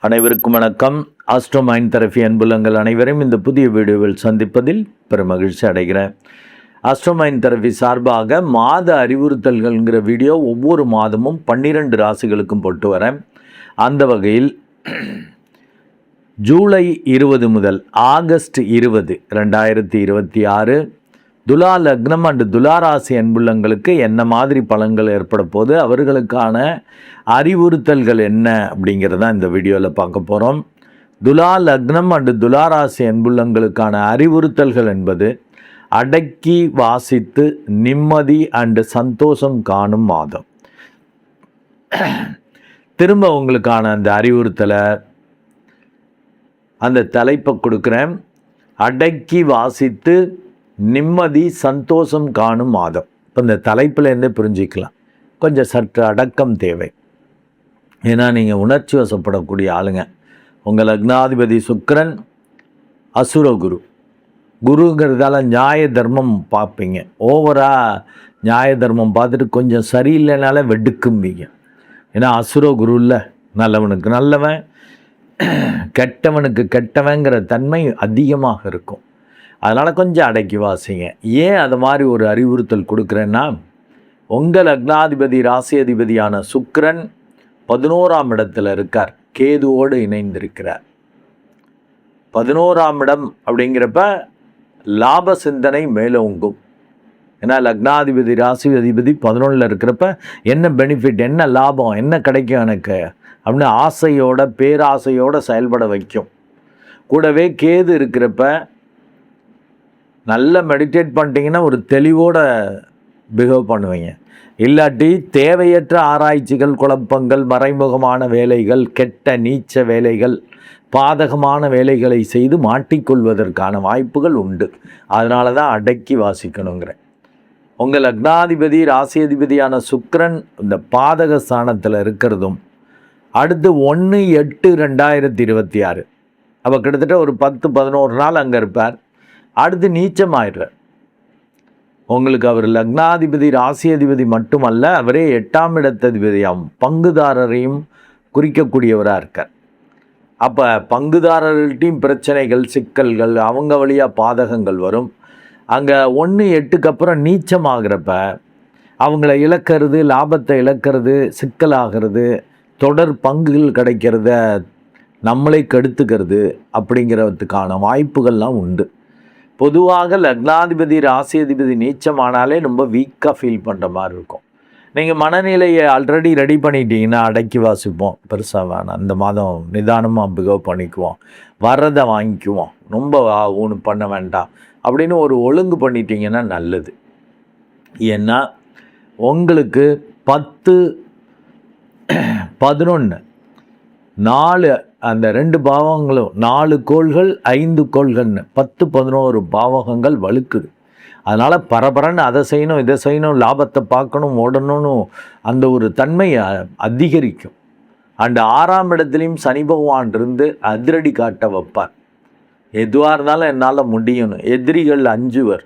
அனைவருக்கும் வணக்கம். Astro mind therapy அன்புள்ளங்கள் அனைவரையும் இந்த புதிய வீடியோவில் சந்திப்பதில் பெரும் மகிழ்ச்சி அடைகிறேன். ஆஸ்ட்ரோ மைண்ட் தெரபி சார்பாக மாத அறிவுறுத்தல்கள்ங்கிற வீடியோ ஒவ்வொரு மாதமும் 12 ராசிகளுக்கும் போட்டு வரேன். அந்த வகையில் ஜூலை 20 முதல் ஆகஸ்ட் 20, 2026 துலா லக்னம் அண்டு துலாராசி அன்புள்ளங்களுக்கு என்ன மாதிரி பலன்கள் ஏற்பட போது, அவர்களுக்கான அறிவுறுத்தல்கள் என்ன அப்படிங்கிறத இந்த வீடியோவில் பார்க்க போகிறோம். துலா லக்னம் அண்டு துலாராசி அன்புள்ளங்களுக்கான அறிவுறுத்தல்கள் என்பது அடக்கி வாசித்து நிம்மதி அண்டு சந்தோஷம் காணும் மாதம். திரும்ப உங்களுக்கான அந்த அறிவுறுத்தலை அந்த தலைப்பை கொடுக்குறேன். அடக்கி வாசித்து நிம்மதி சந்தோஷம் காணும் மாதம். இப்போ இந்த தலைப்பிலேருந்தே புரிஞ்சிக்கலாம், கொஞ்சம் சற்று அடக்கம் தேவை. ஏன்னா நீங்கள் உணர்ச்சி வசப்படக்கூடிய ஆளுங்க. உங்கள் லக்னாதிபதி சுக்கிரன் அசுரகுரு. குருங்கிறதால நியாய தர்மம் பார்ப்பீங்க. ஓவராக நியாய தர்மம் பார்த்துட்டு கொஞ்சம் சரியில்லைனால வெடுக்கும்பீங்க. ஏன்னா அசுரகுரு இல்லை, நல்லவனுக்கு நல்லவன் கெட்டவனுக்கு கெட்டவங்கிற தன்மை அதிகமாக இருக்கும். அதனால் கொஞ்சம் அடக்கி வாசிங்க. ஏன் அது மாதிரி ஒரு அறிவுறுத்தல் கொடுக்குறேன்னா, உங்கள் லக்னாதிபதி ராசி அதிபதியான சுக்கிரன் 11ஆம் இடத்துல இருக்கார், கேதுவோடு இணைந்திருக்கிறார். 11ஆம் இடம் அப்படிங்கிறப்ப லாப சிந்தனை மேலோங்கும். ஏன்னா லக்னாதிபதி ராசி அதிபதி 11ல் இருக்கிறப்ப என்ன பெனிஃபிட், என்ன லாபம், என்ன கிடைக்கும் எனக்கு அப்படின்னு ஆசையோட பேராசையோடு செயல்பட வைக்கும். கூடவே கேது இருக்கிறப்ப நல்லா மெடிடேட் பண்ணிட்டீங்கன்னா ஒரு தெளிவோடு பிஹேவ் பண்ணுவீங்க. இல்லாட்டி தேவையற்ற ஆராய்ச்சிகள், குழப்பங்கள், மறைமுகமான வேலைகள், கெட்ட நீச்ச வேலைகள், பாதகமான வேலைகளை செய்து மாட்டிக்கொள்வதற்கான வாய்ப்புகள் உண்டு. அதனால தான் அடக்கி வாசிக்கணுங்கிறேன். உங்கள் லக்னாதிபதி ராசி அதிபதியான சுக்கிரன் இந்த பாதக ஸ்தானத்தில் இருக்கிறதும் அடுத்து 1/8/2026 அப்போ கிட்டத்தட்ட ஒரு 10-11 நாள் அங்கே இருப்பார். அடுத்து நீச்சமாயிடுறார். உங்களுக்கு அவர் லக்னாதிபதி ராசி அதிபதி மட்டுமல்ல, அவரே 8ஆம் இடத்ததிபதியாகும் பங்குதாரரையும் குறிக்கக்கூடியவராக இருக்கார். அப்போ பங்குதாரர்கள்ட்டையும் பிரச்சனைகள், சிக்கல்கள், அவங்க வழியாக பாதகங்கள் வரும். அங்கே 1/8க்கு அப்புறம் நீச்சமாகிறப்ப அவங்கள இழக்கிறது, லாபத்தை இழக்கிறது, சிக்கலாகிறது, தொடர் பங்குகள் கிடைக்கிறத நம்மளை கெடுத்துக்கிறது அப்படிங்கிறதுக்கான வாய்ப்புகள்லாம் உண்டு. பொதுவாக லக்னாதிபதி ராசி அதிபதி நீச்சமானாலே ரொம்ப வீக்காக ஃபீல் பண்ணுற மாதிரி இருக்கும். நீங்கள் மனநிலையை ஆல்ரெடி ரெடி பண்ணிட்டீங்கன்னா அடக்கி வாசிப்போம், பெருசாக வேணாம், அந்த மாதம் நிதானமாக பிகவ் பண்ணிக்குவோம், வர்றதை வாங்கிக்குவோம், ரொம்ப ஒன்று பண்ண வேண்டாம் அப்படின்னு ஒரு ஒழுங்கு பண்ணிட்டீங்கன்னா நல்லது. ஏன்னா உங்களுக்கு 10-11 4 அந்த 2 பாவங்களும் 4 கோள்கள் 5 கோள்கள்னு 10-11 பாவகங்கள் வலுக்குது. அதனால் பரபரன்னு அதை செய்யணும், இதை செய்யணும், லாபத்தை பார்க்கணும், ஓடணும்னு அந்த ஒரு தன்மை அதிகரிக்கும். அண்ட் 6ஆம் இடத்துலையும் சனி பகவான் இருந்து அதிரடி காட்ட வைப்பார். எதுவாக இருந்தாலும் என்னால் முடியணும். எதிரிகள் அஞ்சுவர்.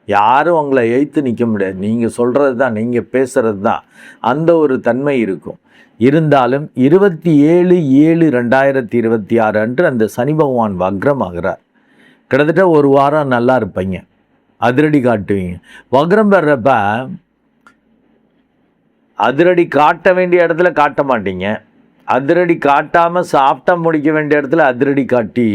யாரும் அவங்கள எய்த்து நிற்க முடியாது. நீங்கள் சொல்கிறது தான், நீங்கள் பேசுகிறது தான், அந்த ஒரு தன்மை இருக்கும். இருந்தாலும் 27/7/2026 அன்று அந்த சனி பகவான் வக்ரம் ஆகிறார். கிட்டத்தட்ட ஒரு வாரம் நல்லா இருப்பீங்க, அதிரடி காட்டுவீங்க. வக்ரம் பெறப்ப அதிரடி காட்ட வேண்டிய இடத்துல காட்ட மாட்டீங்க, அதிரடி காட்டாமல் சாப்பிட்டா முடிக்க வேண்டிய இடத்துல அதிரடி காட்டி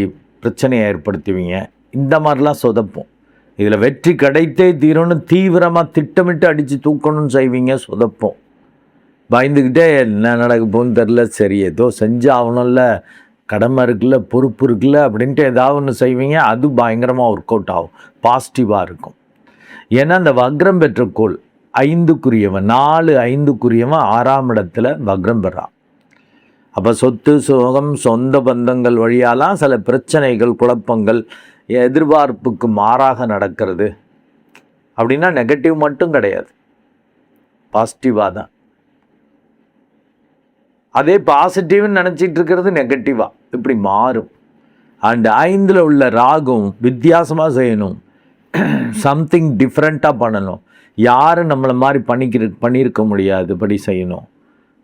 பிரச்சனையை ஏற்படுத்துவீங்க. இந்த மாதிரிலாம் சொதப்போம். இதில் வெற்றி கிடைத்தே தீரணும்னு தீவிரமாக திட்டமிட்டு அடித்து தூக்கணும்னு செய்வீங்க, சொதப்போம். பயந்துக்கிட்டே என்ன நடக்க போகுன்னு தெரில, சரி ஏதோ செஞ்சாகணும்ல, கடமை இருக்குல்ல, பொறுப்பு இருக்குல்ல அப்படின்ட்டு ஏதாவது ஒன்று செய்வீங்க. அது பயங்கரமாக ஒர்க் அவுட் ஆகும், பாசிட்டிவாக இருக்கும். ஏன்னா அந்த வக்ரம் பெற்ற கோள் 5க்குரியவன், 4-5க்குரியவன் 6ஆம் இடத்துல வக்ரம் பெறான். அப்போ சொத்து சுகம் சொந்த பந்தங்கள் வழியாலாம் சில பிரச்சனைகள், குழப்பங்கள், எதிர்பார்ப்புக்கு மாறாக நடக்கிறது அப்படின்னா நெகட்டிவ் மட்டும் கிடையாது, பாசிட்டிவாக தான். அதே பாசிட்டிவ்னு நினச்சிட்டு இருக்கிறது நெகட்டிவாக இப்படி மாறும். அண்ட் 5ல் உள்ள ராகும் வித்தியாசமாக செய்யணும், சம்திங் டிஃப்ரெண்ட்டாக பண்ணணும், யாரும் நம்மளை மாதிரி பண்ணியிருக்க முடியாது, படி செய்யணும்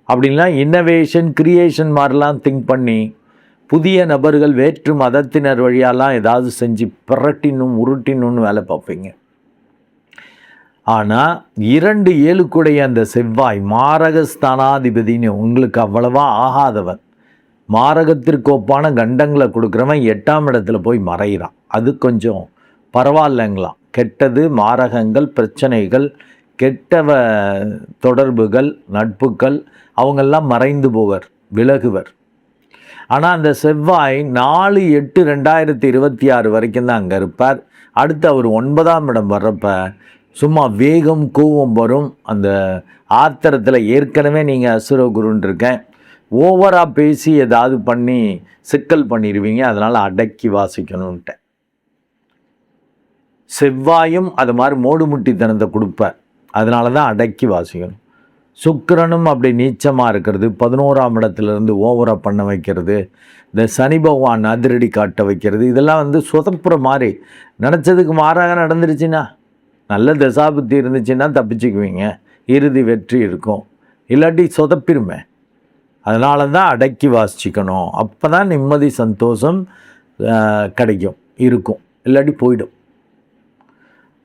அப்படின்லாம் இன்னோவேஷன் கிரியேஷன் மாதிரிலாம் திங்க் பண்ணி புதிய நபர்கள் வேற்று மதத்தினர் வழியாலாம் ஏதாவது செஞ்சு பிரட்டினும் உருட்டினும்னு வேலை பார்ப்பீங்க. ஆனால் 2 அந்த செவ்வாய் மாரகஸ்தானாதிபதினு உங்களுக்கு அவ்வளவா ஆகாதவன், மாரகத்திற்கு ஒப்பான கண்டங்களை கொடுக்குறவன் 8ஆம் இடத்துல போய் மறைகிறான். அது கொஞ்சம் பரவாயில்லைங்களாம். கெட்டது, மாரகங்கள், பிரச்சனைகள், கெட்டவ தொடர்புகள், நட்புகள் அவங்கெல்லாம் மறைந்து போவர், விலகுவர். ஆனால் அந்த செவ்வாய் 4/8/2026 வரைக்கும் தான் அங்கே இருப்பார். அடுத்து அவர் 9ஆம் இடம் வர்றப்ப சும்மா வேகம் கோவம் வரும். அந்த ஆத்திரத்தில் ஏற்கனவே நீங்கள் அசுரகுருன்னு இருக்கேன், ஓவராக பேசி ஏதாவது பண்ணி சிக்கல் பண்ணிடுவீங்க. அதனால் அடக்கி வாசிக்கணுன்ட்டேன். செவ்வாயும் அது மாதிரி மூடுமுட்டித்தனத்தை கொடுப்பார். அதனால தான் அடக்கி வாசிக்கணும். சுக்கிரனும் அப்படி நீச்சமாக இருக்கிறது, 11ஆம் இடத்துலேருந்து ஓவராக பண்ண வைக்கிறது, இந்த சனி பகவான் அதிரடி காட்ட வைக்கிறது, இதெல்லாம் வந்து சொதப்புற மாதிரி. நினச்சதுக்கு மாறாக நடந்துருச்சுன்னா, நல்ல தசாபுத்தி இருந்துச்சுன்னா தப்பிச்சுக்குவீங்க, இறுதி வெற்றி இருக்கும். இல்லாட்டி சொதப்பிருமே. அதனால தான் அடக்கி வாசிக்கணும். அப்போ தான் நிம்மதி சந்தோஷம் கிடைக்கும், இருக்கும். இல்லாட்டி போயிடும்.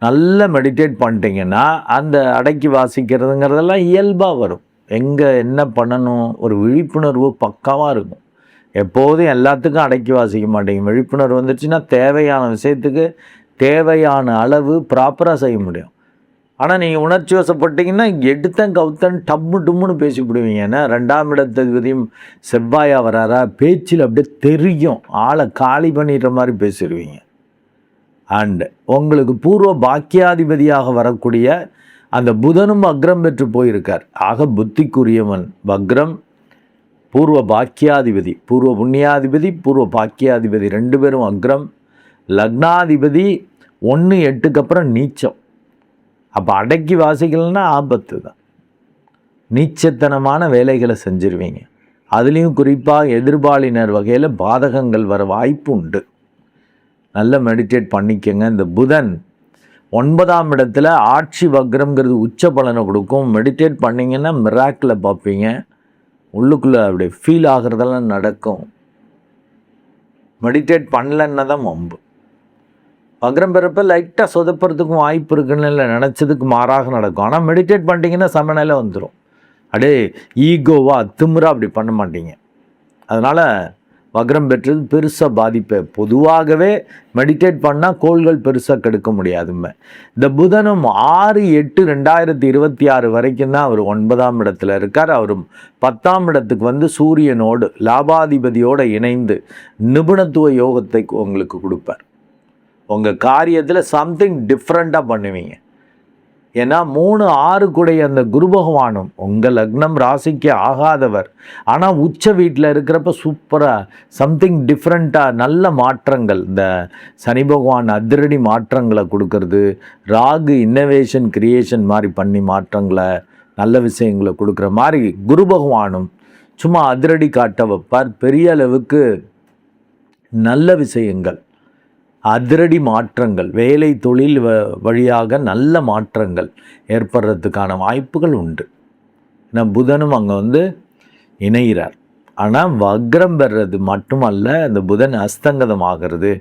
நல்லா மெடிடேட் பண்ணிட்டீங்கன்னா அந்த அடக்கி வாசிக்கிறதுங்கிறதெல்லாம் இயல்பாக வரும். எங்கே என்ன பண்ணணும் ஒரு விழிப்புணர்வு பக்காவாக இருக்கும். எப்போதும் எல்லாத்துக்கும் அடக்கி வாசிக்க மாட்டீங்க. விழிப்புணர்வு வந்துடுச்சுன்னா தேவையான விஷயத்துக்கு தேவையான அளவு ப்ராப்பராக செய்ய முடியும். ஆனால் நீங்கள் உணர்ச்சி வசப்பட்டீங்கன்னா எடுத்தன் கவுத்தன் டம்மு டும்முன்னு பேசிவிடுவீங்க. ஏன்னா 2ஆம் இடத்ததிபதியும் செவ்வாயாக வராரா, பேச்சில் அப்படியே தெரியும், ஆளை காலி பண்ணிடுற மாதிரி பேசிடுவீங்க. அண்டு உங்களுக்கு பூர்வ பாக்கியாதிபதியாக வரக்கூடிய அந்த புதனும் வக்ரம் பெற்று போயிருக்கார். ஆக புத்திக்குரியவன் வக்ரம், பூர்வ பாக்கியாதிபதி, பூர்வ புண்ணியாதிபதி, பூர்வ பாக்கியாதிபதி 2 பேரும் வக்ரம். லக்னாதிபதி 1/8க்கு அப்புறம் நீச்சம். அப்போ அடக்கி வாசிக்கலன்னா ஆபத்து தான். நீச்சத்தனமான வேலைகளை செஞ்சிருவீங்க. அதுலேயும் குறிப்பாக எதிர்பாலினர் வகையில் பாதகங்கள் வர வாய்ப்பு உண்டு. நல்ல மெடிடேட் பண்ணிக்கங்க. இந்த புதன் 9ஆம் இடத்துல ஆட்சி வக்ரம்ங்கிறது உச்ச பலனை கொடுக்கும். மெடிடேட் பண்ணிங்கன்னா மிராக்கில் பார்ப்பீங்க. உள்ளுக்குள்ளே அப்படியே ஃபீல் ஆகிறதெல்லாம் நடக்கும். மெடிடேட் பண்ணலன்னா தான் வம்பு. வக்ரம் பெறப்ப லைட்டாக சொதப்புறதுக்கும் வாய்ப்பு இருக்குன்னு இல்லை, நினச்சதுக்கு மாறாக நடக்கும். ஆனால் மெடிடேட் பண்ணிட்டீங்கன்னா சமநிலை வந்துடும். அப்படியே ஈகோவாக திமிராக அப்படி பண்ண மாட்டீங்க. அதனால் வக்ரம் பெற்றது பெருசாக பாதிப்பை. பொதுவாகவே மெடிடேட் பண்ணால் கோள்கள் பெருசாக கெடுக்க முடியாதுமே. இந்த புதனும் 6/8/2026 வரைக்கும் தான் அவர் 9ஆம் இடத்துல இருக்கார். அவரும் 10ஆம் இடத்துக்கு வந்து சூரியனோடு லாபாதிபதியோடு இணைந்து நிபுணத்துவ யோகத்தை உங்களுக்கு கொடுப்பார். உங்கள் காரியத்தில் சம்திங் டிஃப்ரெண்ட்டாக பண்ணுவீங்க. ஏன்னா 3/6 அந்த குரு பகவானும் உங்கள் லக்னம் ராசிக்கு ஆகாதவர், ஆனால் உச்ச வீட்டில் இருக்கிறப்ப சூப்பராக சம்திங் டிஃப்ரெண்ட்டாக நல்ல மாற்றங்கள். இந்த சனி பகவான் அதிரடி மாற்றங்களை கொடுக்கறது, ராகு இன்னோவேஷன் கிரியேஷன் மாதிரி பண்ணி மாற்றங்களை நல்ல விஷயங்களை கொடுக்குற மாதிரி குரு பகவானும் சும்மா அதிரடி காட்ட வைப்பார். பெரிய அளவுக்கு நல்ல விஷயங்கள், அதிரடி மாற்றங்கள், வேலை தொழில் வழியாக நல்ல மாற்றங்கள் ஏற்படுறதுக்கான வாய்ப்புகள் உண்டு. ஏன்னா புதனும் அங்கே வந்து இணைகிறார். ஆனால் வக்ரம் பெறுறது மட்டுமல்ல, அந்த புதன் அஸ்தங்கதமாகிறது,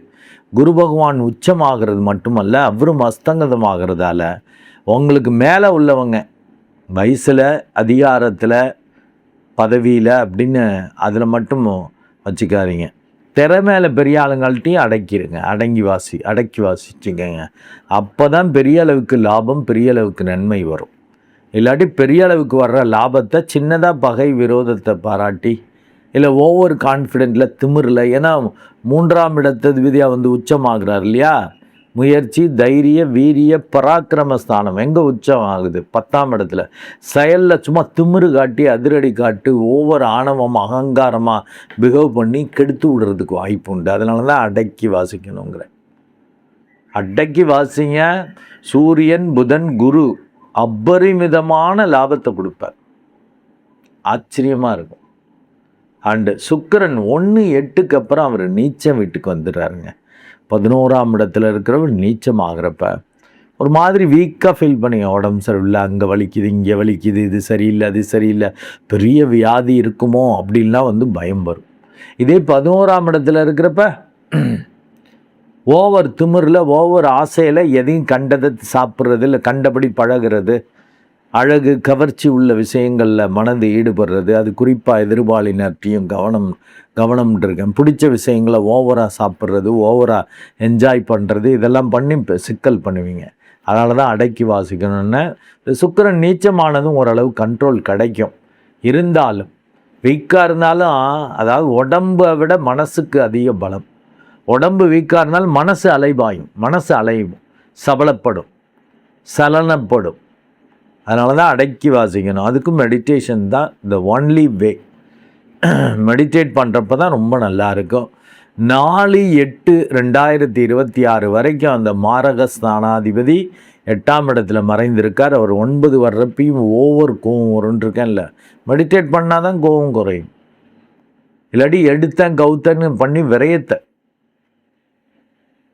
குரு பகவான் உச்சமாகிறது மட்டுமல்ல, அவரும் அஸ்தங்கதமாகிறதால உங்களுக்கு மேலே உள்ளவங்க வயசில், அதிகாரத்தில், பதவியில் அப்படின்னு அதில் மட்டும் வச்சுக்காதீங்க. திறமையில பெரிய ஆளுங்கள்ட்டையும் அடக்கி வாசிச்சுக்கங்க. அப்போ தான் பெரிய அளவுக்கு லாபம், பெரிய அளவுக்கு நன்மை வரும். இல்லாட்டி பெரிய அளவுக்கு வர்ற லாபத்தை சின்னதாக பகை விரோதத்தை பாராட்டி இல்லை ஓவர் கான்ஃபிடென்ட்டில் திமிரில், ஏன்னா 3ஆம் இடத்ததிபதியாக வந்து உச்சமாகிறார் இல்லையா, முயற்சி, தைரிய, வீரிய, பராக்கிரம ஸ்தானம் எங்கே உச்சம் ஆகுது? 10ஆம் இடத்துல. செயலில் சும்மா திமிரு காட்டி அதிரடி காட்டு ஒவ்வொரு ஆணவம் அகங்காரமாக பிஹேவ் பண்ணி கெடுத்து விடுறதுக்கு வாய்ப்பு உண்டு. அதனால தான் அடக்கி வாசிக்கணுங்கிற. அடக்கி வாசிங்க. சூரியன், புதன், குரு அபரிமிதமான லாபத்தை கொடுப்பார். ஆச்சரியமாக இருக்கும். அண்டு சுக்கிரன் 1/8க்கு அப்புறம் அவர் நீச்சம் வீட்டுக்கு வந்துடுறாருங்க. 11ஆம் இடத்துல இருக்கிறவர் நீச்சம் ஆகிறப்ப ஒரு மாதிரி வீக்காக ஃபீல் பண்ணி, உடம்பு சரியில்லை, அங்கே வலிக்குது, இங்கே வலிக்குது, இது சரியில்லை, அது சரியில்லை, பெரிய வியாதி இருக்குமோ அப்படின்லாம் வந்து பயம் வரும். இதே 11ஆம் இடத்துல இருக்கிறப்ப ஓவர் திமிரில், ஓவர் ஆசையில் எதையும் கண்டதை சாப்பிட்றது, இல்லை கண்டபடி பழகிறது, அழகு கவர்ச்சி உள்ள விஷயங்களில் மனது ஈடுபடுறது, அது குறிப்பாக எதிர்பாலினர்கிட்டையும் கவனம்ன்றிருக்கேன். பிடிச்ச விஷயங்களை ஓவராக சாப்பிட்றது, ஓவராக என்ஜாய் பண்ணுறது, இதெல்லாம் பண்ணி சிக்கல் பண்ணுவீங்க. அதனால தான் அடக்கி வாசிக்கணும்னு. சுக்கிரன் நீச்சமானதும் ஓரளவு கண்ட்ரோல் கிடைக்கும். இருந்தாலும் வீக்காக இருந்தாலும், அதாவது உடம்பை விட மனசுக்கு அதிக பலம். உடம்பு வீக்காக இருந்தாலும் மனசு அலைபாயும், மனசு அலையும், சபலப்படும், சலனப்படும். அதனால தான் அடக்கி வாசிக்கணும். அதுக்கும் மெடிடேஷன் தான் த ஒன்லி வே. மெடிடேட் பண்ணுறப்ப தான் ரொம்ப நல்லா இருக்கும். 4/8/2026 வரைக்கும் அந்த மாரக ஸ்தானாதிபதி 8ஆம் இடத்துல மறைந்திருக்கார். அவர் 9 வர்றப்பையும் ஓவர் கோவம் வரும்ன்றிருக்கேன்ல, மெடிடேட் பண்ணால் தான் கோவம் குறையும். இல்லாட்டி எடுத்தேன் கவுத்தன்னு பண்ணி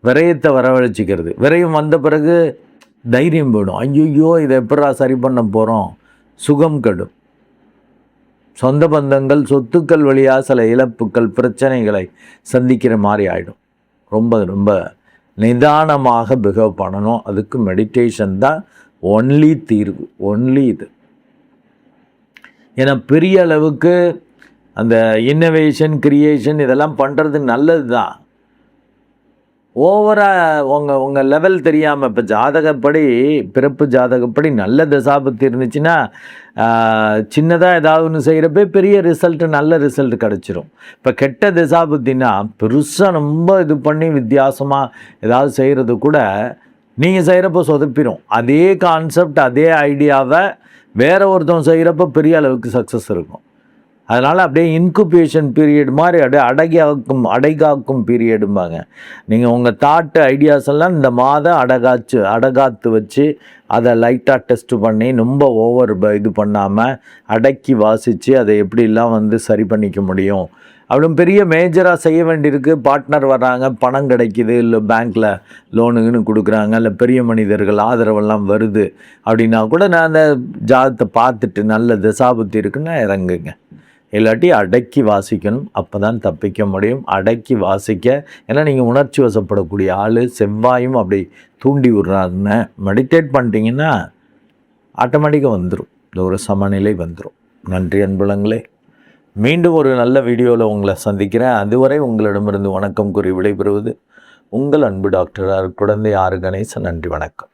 விரயத்தை வரவழைச்சிக்கிறது. விரயம் வந்த பிறகு தைரியம் போயிடும். ஐயோ இதை எப்படா சரி பண்ண போகிறோம், சுகம் கெடும். சொந்த பந்தங்கள், சொத்துக்கள் வழியாக சில இழப்புக்கள், பிரச்சனைகளை சந்திக்கிற மாதிரி ஆகிடும். ரொம்ப ரொம்ப நிதானமாக பிஹேவ் பண்ணணும். அதுக்கு மெடிடேஷன் தான் ஒன்லி தீர்வு, ஒன்லி இது. ஏன்னா பெரிய அளவுக்கு அந்த இன்னோவேஷன், கிரியேஷன் இதெல்லாம் பண்ணுறது நல்லது தான். ஓவராக உங்கள் லெவல் தெரியாமல், இப்போ ஜாதகப்படி, பிறப்பு ஜாதகப்படி நல்ல தசாபத்தி இருந்துச்சுன்னா சின்னதாக ஏதாவது ஒன்று செய்கிறப்ப பெரிய ரிசல்ட்டு, நல்ல ரிசல்ட் கிடச்சிரும். இப்போ கெட்ட தசாபத்தின்னா பெருசாக ரொம்ப இது பண்ணி வித்தியாசமாக ஏதாவது செய்கிறது கூட நீங்கள் செய்கிறப்ப சொதப்பிடும். அதே கான்செப்ட், அதே ஐடியாவை வேறு ஒருத்தவங்க செய்கிறப்ப பெரிய அளவுக்கு சக்ஸஸ் இருக்கும். அதனால் அப்படியே இன்குபேஷன் பீரியட் மாதிரி அப்படியே அடைகாக்கும் பீரியடும்பாங்க. நீங்கள் உங்கள் தாட்டு ஐடியாஸ் எல்லாம் இந்த மாதம் அடகாத்து வச்சு அதை லைட்டாக டெஸ்ட் பண்ணி ரொம்ப ஓவர் இது பண்ணாமல் அடக்கி வாசித்து அதை எப்படிலாம் சரி பண்ணிக்க முடியும். அப்படின்னு பெரிய மேஜராக செய்ய வேண்டியிருக்கு. பார்ட்னர் வர்றாங்க, பணம் கிடைக்கிது, இல்லை பேங்க்கில் லோனுன்னு கொடுக்குறாங்க, இல்லை பெரிய மனிதர்கள் ஆதரவெல்லாம் வருது அப்படின்னா கூட நான் அந்த ஜாதகத்தை பார்த்துட்டு நல்ல தசாபுத்தி இருக்குன்னா இறங்குங்க. இல்லாட்டி அடக்கி வாசிக்கணும். அப்போ தான் தப்பிக்க முடியும். அடக்கி வாசிக்க, ஏன்னா நீங்கள் உணர்ச்சி வசப்படக்கூடிய ஆள். செவ்வாயும் அப்படி தூண்டி விடுறாருன்னு மெடிடேட் பண்ணிட்டீங்கன்னா ஆட்டோமேட்டிக்காக வந்துடும், இந்த ஒரு சமநிலை வந்துடும். நன்றி அன்புலங்களே. மீண்டும் ஒரு நல்ல வீடியோவில் உங்களை சந்திக்கிறேன். அதுவரை உங்களிடமிருந்து வணக்கம் கூறி விடைபெறுவது உங்கள் அன்பு டாக்டர் குழந்தை ஆர் கணேசன். நன்றி, வணக்கம்.